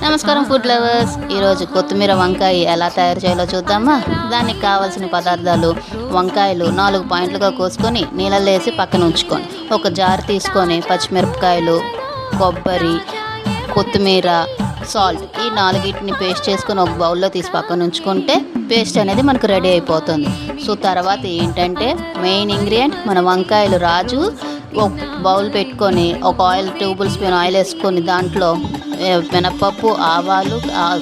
నమస్కారం food lovers. ఈరోజు కొత్తిమీర వంకాయ ఎలా తయారు చేయాలో చూద్దామా. దానికి కావాల్సిన పదార్థాలు: వంకాయలు 4 పాయింట్లుగా కోసుకొని నీళ్ళల్లో వేసి పక్కన ఉంచుకొని, ఒక జార్ తీసుకొని పచ్చిమిరపకాయలు, కొబ్బరి, కొత్తిమీర, సాల్ట్ ఈ 4ని పేస్ట్ చేసుకొని ఒక బౌల్లో తీసి పక్కన ఉంచుకుంటే పేస్ట్ అనేది మనకు రెడీ అయిపోతుంది. సో తర్వాత ఏంటంటే మెయిన్ ఇంగ్రీడియంట్ మన వంకాయలు రాజు. ఒక బౌల్ పెట్టుకొని ఒక 2 టేబుల్ స్పూన్ ఆయిల్ వేసుకొని దాంట్లో మినపప్పు, ఆవాలు,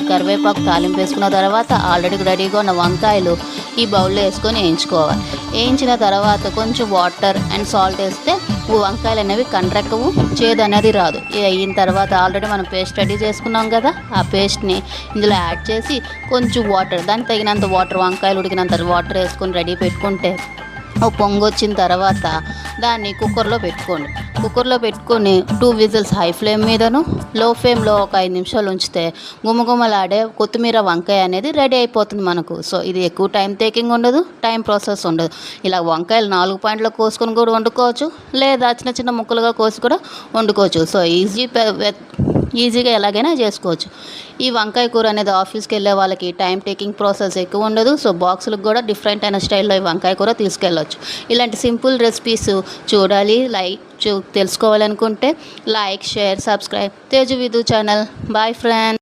కరివేపాకు తాలింపు వేసుకున్న తర్వాత ఆల్రెడీ రెడీగా ఉన్న వంకాయలు ఈ బౌల్లో వేసుకొని వేయించుకోవాలి. వేయించిన తర్వాత కొంచెం వాటర్ అండ్ సాల్ట్ వేస్తే వంకాయలు అనేవి కండ్రెక్కవు, చేదు అనేది రాదు. అయిన తర్వాత ఆల్రెడీ మనం పేస్ట్ రెడీ చేసుకున్నాం కదా, ఆ పేస్ట్ని ఇందులో యాడ్ చేసి కొంచెం వాటర్, దానికి తగినంత వాటర్, వంకాయలు ఉడికినంత వాటర్ వేసుకొని రెడీ పెట్టుకుంటే ఓ పొంగు వచ్చిన తర్వాత దాన్ని కుక్కర్లో పెట్టుకోండి. కుక్కర్లో పెట్టుకొని 2 విజిల్స్ హై ఫ్లేమ్ మీదను, లో ఫ్లేమ్లో ఒక 5 నిమిషాలు ఉంచితే గుమగుమలాడే కొత్తిమీర వంకాయ అనేది రెడీ అయిపోతుంది మనకు. సో ఇది ఎక్కువ టైం టేకింగ్ ఉండదు, టైం ప్రాసెస్ ఉండదు. ఇలా వంకాయలు 4 పాయింట్లు కోసుకొని కూడా వండుకోవచ్చు, లేదా చిన్న చిన్న ముక్కలుగా కోసి కూడా వండుకోవచ్చు. సో ఈజీగా ఎలాగైనా చేసుకోవచ్చు. ఈ వంకాయ కూర అనేది ఆఫీస్కి వెళ్ళే వాళ్ళకి టైం టేకింగ్ ప్రాసెస్ ఎక్కువ ఉండదు. సో బాక్సులకు కూడా డిఫరెంట్ అయిన స్టైల్లో ఈ వంకాయ కూర తీసుకెళ్ళవచ్చు. ఇలాంటి సింపుల్ రెసిపీస్ చూడాలి, తెలుసుకోవాలనుకుంటే like, share, subscribe Teju Vidhu channel. Bye friends.